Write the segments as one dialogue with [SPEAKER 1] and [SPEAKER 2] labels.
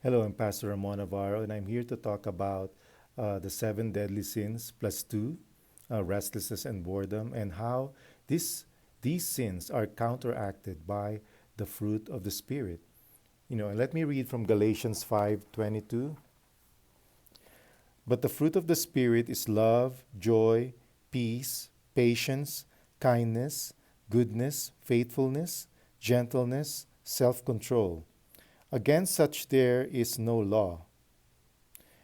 [SPEAKER 1] Hello, I'm Pastor Ramon, and I'm here to talk about the seven deadly sins plus two, restlessness and boredom, and how this, these sins are counteracted by the fruit of the Spirit. And let me read from Galatians 5:22. But the fruit of the Spirit is love, joy, peace, patience, kindness, goodness, faithfulness, gentleness, self control. Against such there is no law.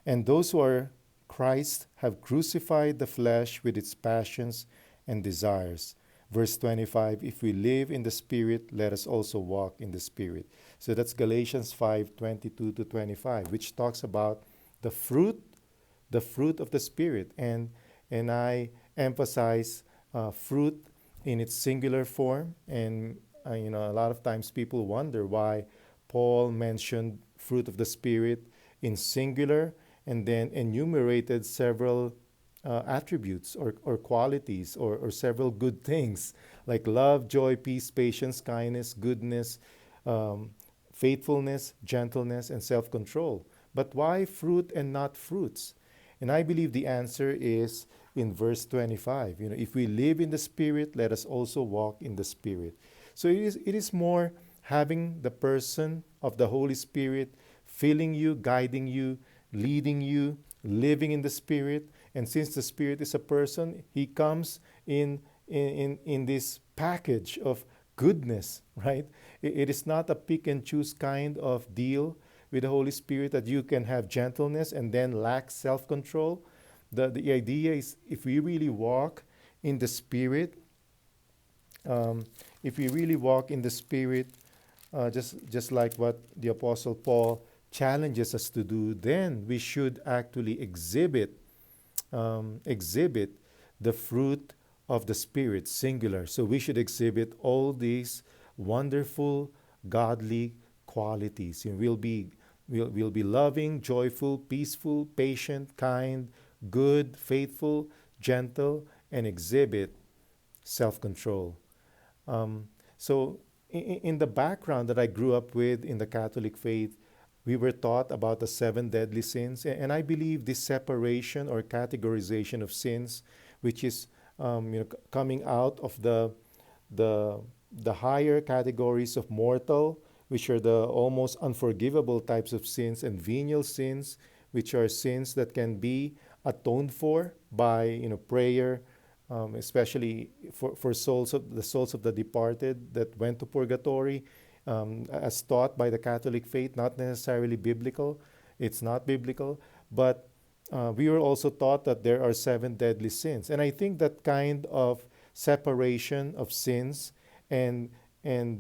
[SPEAKER 1] And those who are Christ have crucified the flesh with its passions and desires. Verse 25, if we live in the Spirit, let us also walk in the Spirit. So that's Galatians 5:22 to 25, which talks about the fruit, the fruit of the Spirit. And I emphasize fruit in its singular form. And, a lot of times people wonder why Paul mentioned fruit of the Spirit in singular and then enumerated several attributes or qualities or several good things like love, joy, peace, patience, kindness, goodness, um, faithfulness, gentleness, and self control. But why fruit and not fruits? And I believe the answer is in verse 25. If we live in the Spirit, let us also walk in the Spirit. So it is more having the person of the Holy Spirit filling you, guiding you, leading you, living in the Spirit. And since the Spirit is a person, He comes in this package of goodness, right? It is not a pick and choose kind of deal with the Holy Spirit that you can have gentleness and then lack self control. The idea is if we really walk in the Spirit, um, if we really walk in the Spirit, just like what the Apostle Paul challenges us to do, then we should actually exhibit the fruit of the Spirit, singular. So we should exhibit all these wonderful, godly qualities. And we'll be loving, joyful, peaceful, patient, kind, good, faithful, gentle, and exhibit self-control. So in the background that I grew up with in the Catholic faith, we were taught about the seven deadly sins, and I believe this separation or categorization of sins, which is coming out of the the higher categories of mortal, which are the almost unforgivable types of sins, and venial sins, which are sins that can be atoned for by prayer, especially for souls of the departed that went to purgatory, as taught by the Catholic faith, not necessarily biblical. It's not biblical, but we were also taught that there are seven deadly sins, and I think that kind of separation of sins and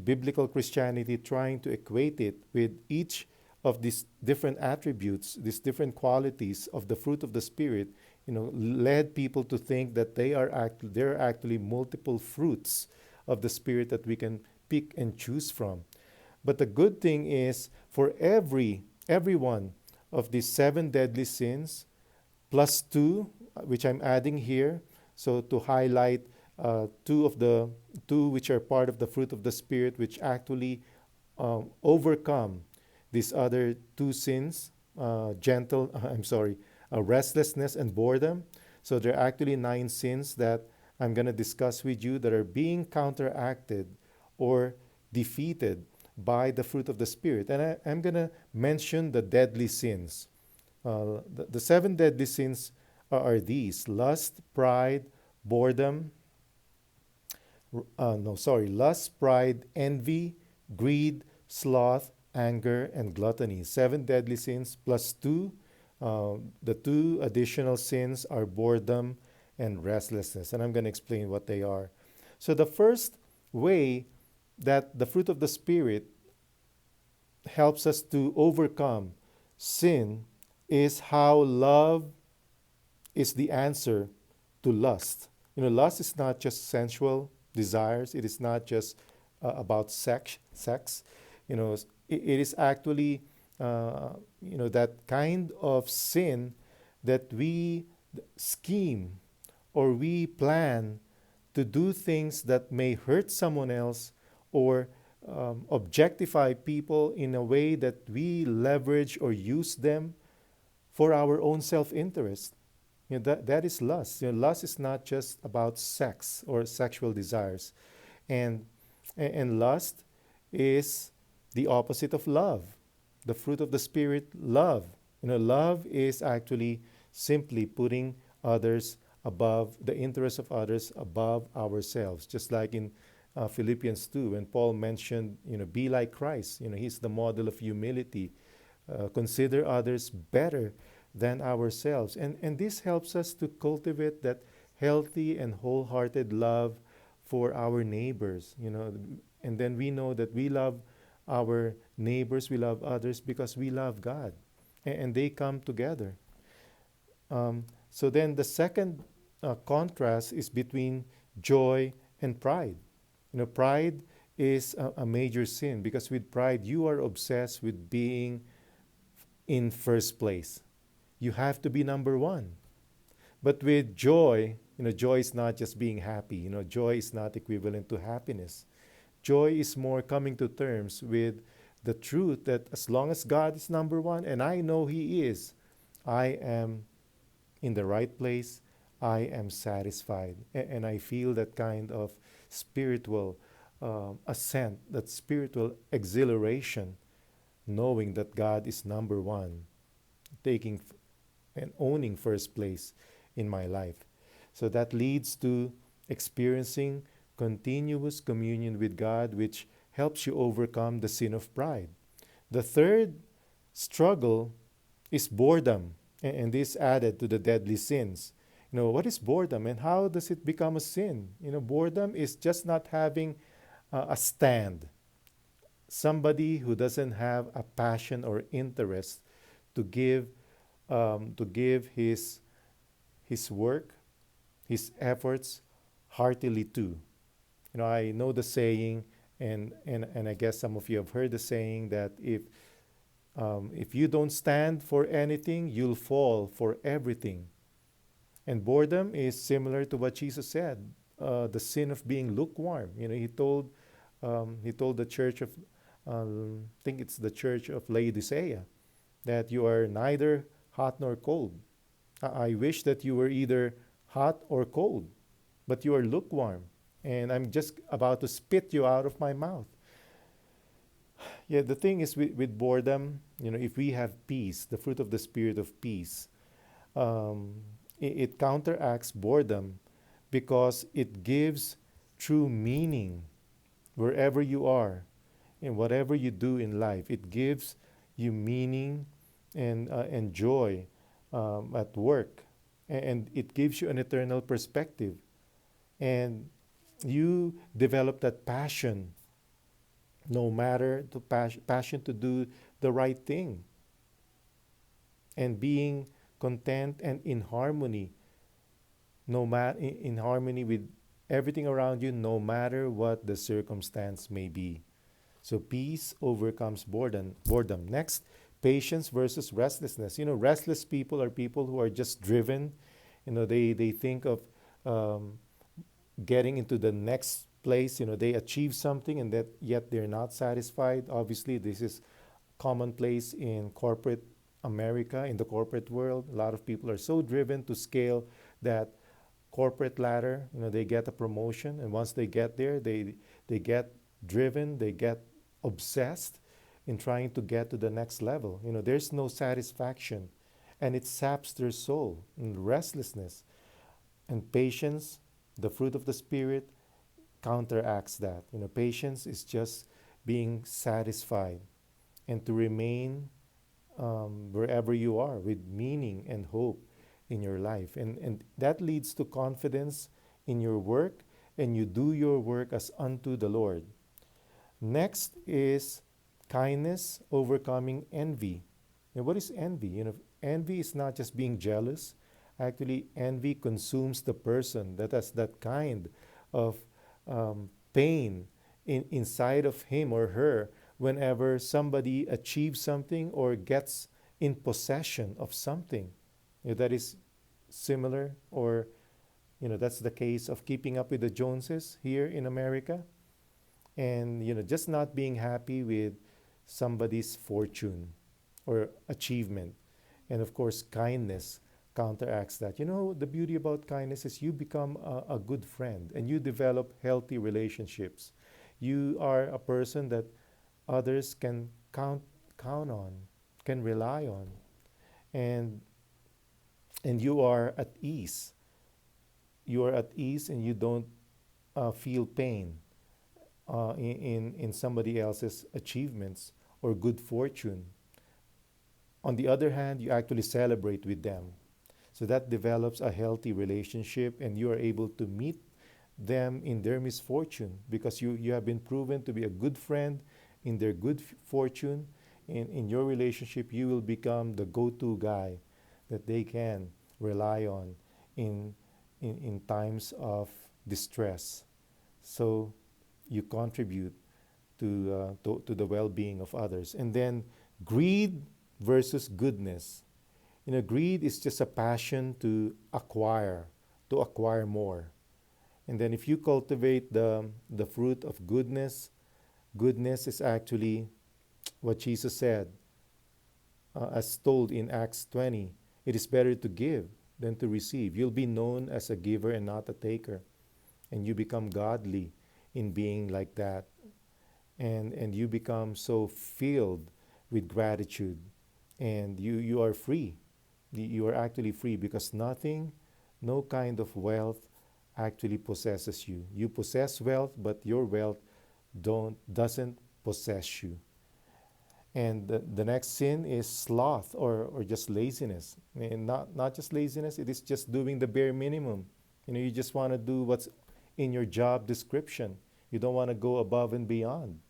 [SPEAKER 1] biblical Christianity trying to equate it with each of these different attributes, these different qualities of the fruit of the Spirit, led people to think that there are actually multiple fruits of the Spirit that we can pick and choose from. But the good thing is for every one of these seven deadly sins, plus two, which I'm adding here, so to highlight two which are part of the fruit of the Spirit, which actually overcome these other two sins, restlessness and boredom. So there are actually nine sins that I'm going to discuss with you that are being counteracted or defeated by the fruit of the Spirit. And I'm going to mention the deadly sins. The seven deadly sins are these: lust, pride, boredom, lust, pride, envy, greed, sloth, anger, and gluttony. Seven deadly sins plus two. The two additional sins are boredom and restlessness. And I'm going to explain what they are. So the first way that the fruit of the Spirit helps us to overcome sin is how love is the answer to lust. Lust is not just sensual desires. It is not just about sex. It is actually, that kind of sin that we scheme or we plan to do things that may hurt someone else or objectify people in a way that we leverage or use them for our own self-interest. That is lust. Lust is not just about sex or sexual desires. And, and lust is the opposite of love. The fruit of the Spirit, love. Love is actually simply putting others above, the interests of others above ourselves. Just like in Philippians 2, when Paul mentioned, be like Christ. He's the model of humility. Consider others better than ourselves. And this helps us to cultivate that healthy and wholehearted love for our neighbors. And then we know that we love our neighbors, we love others because we love God. And they come together. So then the second contrast is between joy and pride. Pride is a major sin because with pride, you are obsessed with being in first place. You have to be number one. But with joy, joy is not just being happy. Joy is not equivalent to happiness. Joy is more coming to terms with the truth that as long as God is number one, and I know He is, I am in the right place. I am satisfied. And I feel that kind of spiritual ascent, that spiritual exhilaration, knowing that God is number one, taking and owning first place in my life. So that leads to experiencing continuous communion with God, which helps you overcome the sin of pride. The third struggle is boredom, and this added to the deadly sins. What is boredom and how does it become a sin? Boredom is just not having a stand. Somebody who doesn't have a passion or interest to give his work, his efforts heartily to. I know the saying, and I guess some of you have heard the saying that if you don't stand for anything, you'll fall for everything. And boredom is similar to what Jesus said, the sin of being lukewarm. He told the church of, I think it's the church of Laodicea, that you are neither hot nor cold. I wish that you were either hot or cold, but you are lukewarm, and I'm just about to spit you out of my mouth. Yeah, the thing is with boredom, if we have peace, the fruit of the Spirit of peace, it counteracts boredom because it gives true meaning wherever you are and whatever you do in life. It gives you meaning and joy at work, and it gives you an eternal perspective, and you develop that passion, no matter the passion to do the right thing, and being content and in harmony, in harmony with everything around you, no matter what the circumstance may be. So peace overcomes boredom. Next, patience versus restlessness. Restless people are people who are just driven. They think of getting into the next place. They achieve something and that yet they're not satisfied. Obviously, this is commonplace in corporate America, in the corporate world. A lot of people are so driven to scale that corporate ladder. They get a promotion, and once they get there, they get driven, they get obsessed in trying to get to the next level. There's no satisfaction, and it saps their soul. And restlessness and patience, the fruit of the Spirit, counteracts that. Patience is just being satisfied and to remain wherever you are with meaning and hope in your life. And that leads to confidence in your work, and you do your work as unto the Lord. Next is kindness overcoming envy. And what is envy? Envy is not just being jealous. Actually, envy consumes the person that has that kind of pain inside of him or her whenever somebody achieves something or gets in possession of something. That is similar, or that's the case of keeping up with the Joneses here in America. and just not being happy with somebody's fortune or achievement. And of course, kindness counteracts that. The beauty about kindness is you become a good friend and you develop healthy relationships. You are a person that others can count on, can rely on, and you are at ease. You are at ease and you don't feel pain in somebody else's achievements or good fortune. On the other hand, you actually celebrate with them. So that develops a healthy relationship, and you are able to meet them in their misfortune because you have been proven to be a good friend in their good fortune. In your relationship, you will become the go to guy that they can rely on in, in times of distress. So you contribute to the well being of others. And then greed versus goodness. Greed is just a passion to acquire more. And then if you cultivate the fruit of goodness, goodness is actually what Jesus said, as told in Acts 20. It is better to give than to receive. You'll be known as a giver and not a taker. And you become godly in being like that. And you become so filled with gratitude. And you are free. You are actually free because nothing, no kind of wealth actually possesses you. You possess wealth, but your wealth doesn't possess you. And the next sin is sloth or just laziness. And not just laziness, it is just doing the bare minimum. You just want to do what's in your job description. You don't want to go above and beyond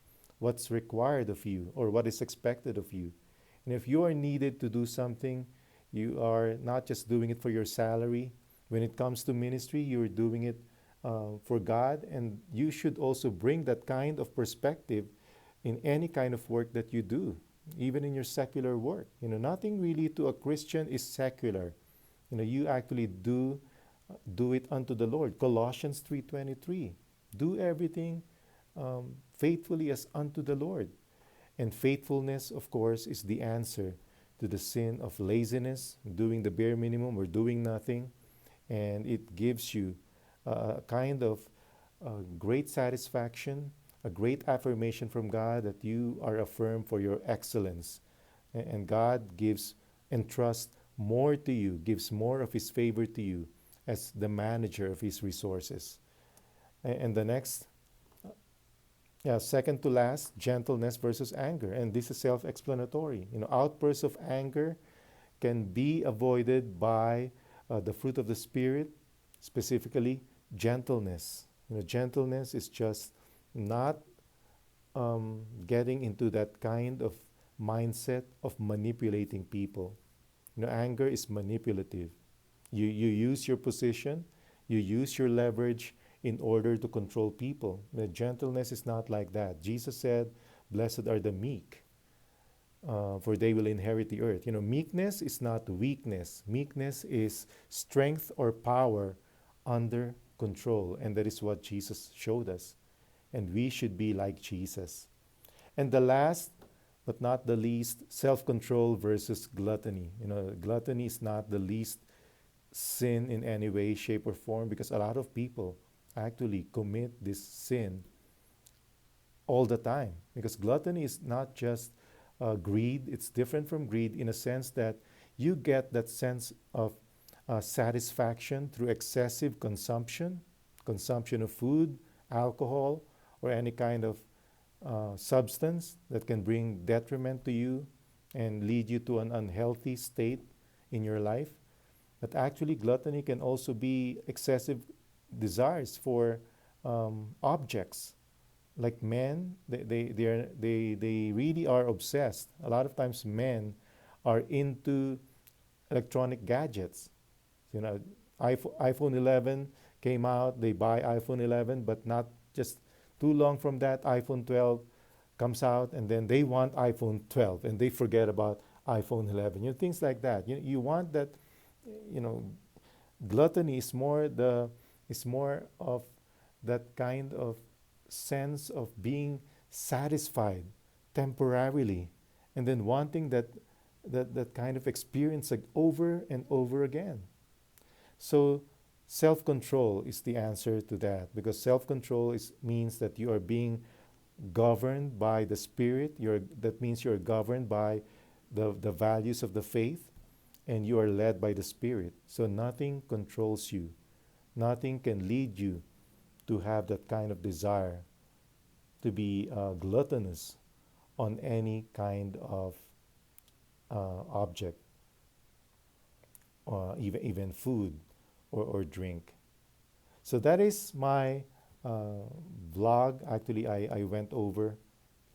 [SPEAKER 1] what's required of you or what is expected of you. And if you are needed to do something, you are not just doing it for your salary. When it comes to ministry, you're doing it for God, and you should also bring that kind of perspective in any kind of work that you do, even in your secular work. Nothing really to a Christian is secular. You actually do it unto the Lord. Colossians 3:23. Do everything faithfully as unto the Lord. And faithfulness, of course, is the answer to the sin of laziness, doing the bare minimum or doing nothing. And it gives you a kind of great satisfaction, a great affirmation from God that you are affirmed for your excellence. And God entrusts more to you, gives more of His favor to you as the manager of His resources. And the next, second to last, gentleness versus anger. And this is self-explanatory. Outbursts of anger can be avoided by the fruit of the Spirit, specifically gentleness. Gentleness is just not getting into that kind of mindset of manipulating people. Anger is manipulative. You use your position, you use your leverage in order to control people. Gentleness is not like that. Jesus said, "Blessed are the meek, for they will inherit the earth." Meekness is not weakness. Meekness is strength or power under control. And that is what Jesus showed us. And we should be like Jesus. And the last, but not the least, self-control versus gluttony. Gluttony is not the least sin in any way, shape, or form, because a lot of people actually commit this sin all the time. Because gluttony is not just greed, it's different from greed in a sense that you get that sense of satisfaction through excessive consumption of food, alcohol, or any kind of substance that can bring detriment to you and lead you to an unhealthy state in your life. But actually, gluttony can also be excessive desires for objects. Like men, they really are obsessed. A lot of times men are into electronic gadgets. iPhone 11 came out, they buy iPhone 11, but not just too long from that, iPhone 12 comes out, and then they want iPhone 12, and they forget about iPhone 11. Things like that. You want that. Gluttony is more of that kind of sense of being satisfied temporarily and then wanting that kind of experience like over and over again. So self-control is the answer to that, because self-control means that you are being governed by the spirit. That means you're governed by the values of the faith, and you are led by the spirit. So nothing controls you. Nothing can lead you to have that kind of desire to be gluttonous on any kind of object, even food or drink. So that is my vlog. Actually, I went over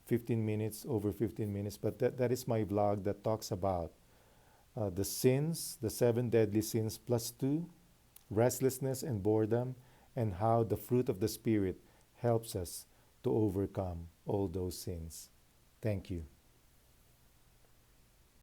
[SPEAKER 1] 15 minutes, over 15 minutes, but that is my vlog that talks about the sins, the seven deadly sins plus two, restlessness and boredom, and how the fruit of the Spirit helps us to overcome all those sins. Thank you.